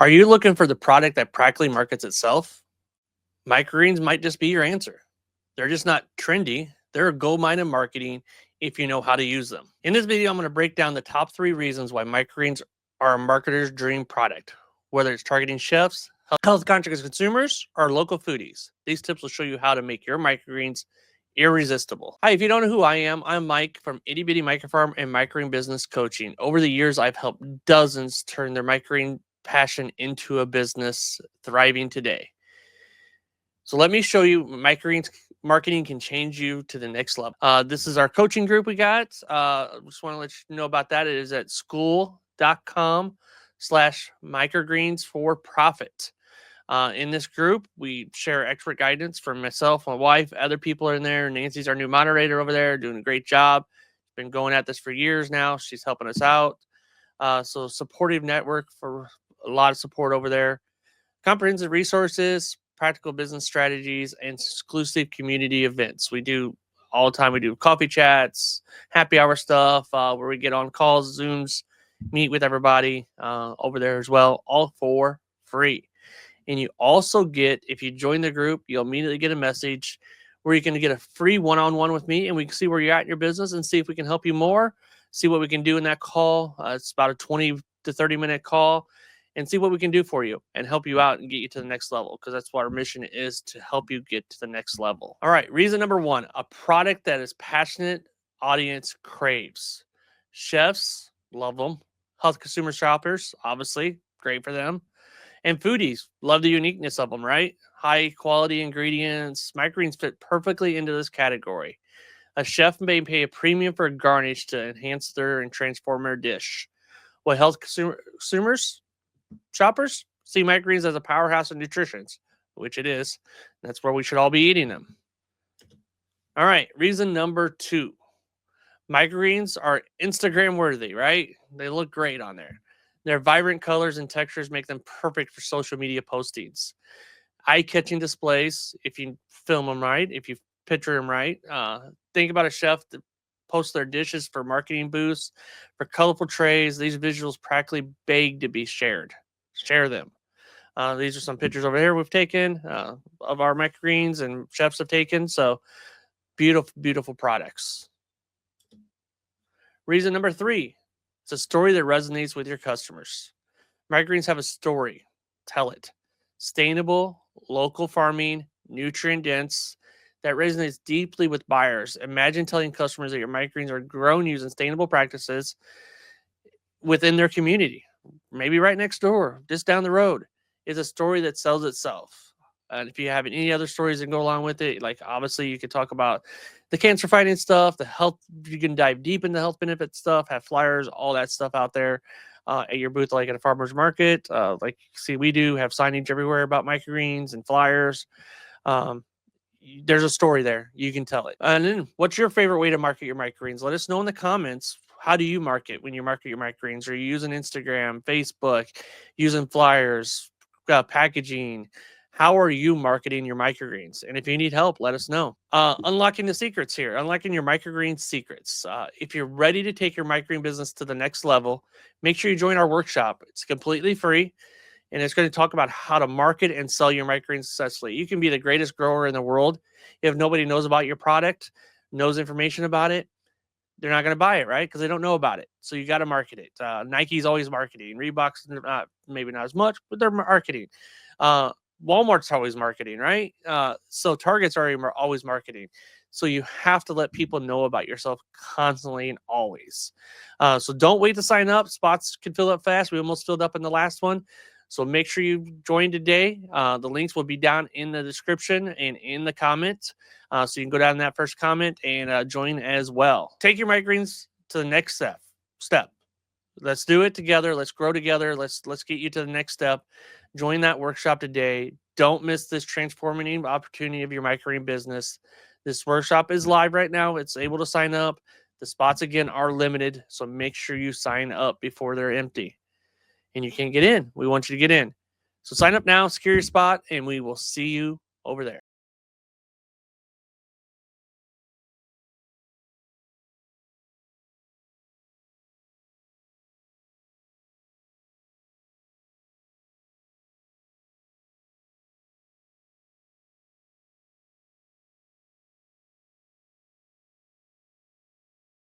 Are you looking for the product that practically markets itself? Microgreens might just be your answer. They're just not trendy. They're a gold mine in marketing if you know how to use them. In this video, I'm going to break down the top 3 reasons why microgreens are a marketer's dream product, whether it's targeting chefs, health conscious consumers, or local foodies. These tips will show you how to make your microgreens irresistible. Hi, if you don't know who I am, I'm Mike from Itty Bitty Microfarm and Microgreen Business Coaching. Over the years, I've helped dozens turn their microgreen passion into a business thriving today. So let me show you microgreens marketing can change you to the next level. This is our coaching group we got. Just want to let you know about that. It is at school.com/microgreens for profit. In this group, we share expert guidance from myself, my wife, other people are in there. Nancy's our new moderator over there, doing a great job. Been going at this for years now. She's helping us out. So supportive network for a lot of support over there. Comprehensive resources, practical business strategies, and exclusive community events. We do all the time. We do coffee chats, happy hour stuff, where we get on calls, Zooms, meet with everybody over there as well, all for free. And you also get, if you join the group, you'll immediately get a message where you can get a free one-on-one with me, and we can see where you're at in your business and see if we can help you more, see what we can do in that call. It's about a 20 to 30-minute call, and see what we can do for you and help you out and get you to the next level, because that's what our mission is, to help you get to the next level. All right, reason number 1, a product that is passionate audience craves. Chefs love them. Health consumer shoppers, obviously, great for them. And foodies love the uniqueness of them, right? High quality ingredients. Microgreens fit perfectly into this category. A chef may pay a premium for a garnish to enhance their and transform their dish. While health consumers, shoppers, see microgreens as a powerhouse of nutrition, which it is. That's where we should all be eating them. All right, reason number 2. Microgreens are Instagram worthy, right? They look great on there. Their vibrant colors and textures make them perfect for social media postings. Eye-catching displays, if you film them right, if you picture them right. Think about a chef that posts their dishes for marketing boosts, for colorful trays. These visuals practically beg to be shared. Share them. These are some pictures over here we've taken of our microgreens and chefs have taken. So beautiful, beautiful products. Reason number 3. It's a story that resonates with your customers. Microgreens have a story. Tell it. Sustainable, local farming, nutrient dense, that resonates deeply with buyers. Imagine telling customers that your microgreens are grown using sustainable practices within their community. Maybe right next door, just down the road. Is a story that sells itself. And if you have any other stories that go along with it, like obviously you could talk about the cancer fighting stuff, the health, you can dive deep into health benefit stuff, have flyers, all that stuff out there at your booth, like at a farmer's market. Like, see, we do have signage everywhere about microgreens and flyers. There's a story there. You can tell it. And then what's your favorite way to market your microgreens? Let us know in the comments. How do you market when you market your microgreens? Are you using Instagram, Facebook, using flyers, packaging? How are you marketing your microgreens? And if you need help, let us know. Unlocking the secrets here, unlocking your microgreen secrets. If you're ready to take your microgreen business to the next level, make sure you join our workshop. It's completely free, and it's going to talk about how to market and sell your microgreens successfully. You can be the greatest grower in the world. If nobody knows about your product, knows information about it, they're not going to buy it, right? Because they don't know about it. So you got to market it. Nike's always marketing. Reebok's maybe not as much, but they're marketing. Walmart's always marketing, right? So Target's always marketing. So you have to let people know about yourself constantly and always. So don't wait to sign up. Spots can fill up fast. We almost filled up in the last one. So make sure you join today. The links will be down in the description and in the comments. So you can go down in that first comment and join as well. Take your microgreens to the next step. Let's do it together. Let's grow together. Let's get you to the next step. Join that workshop today. Don't miss this transformative opportunity of your microgreen business. This workshop is live right now. It's able to sign up. The spots, again, are limited, so make sure you sign up before they're empty. And you can get in. We want you to get in. So sign up now, secure your spot, and we will see you over there.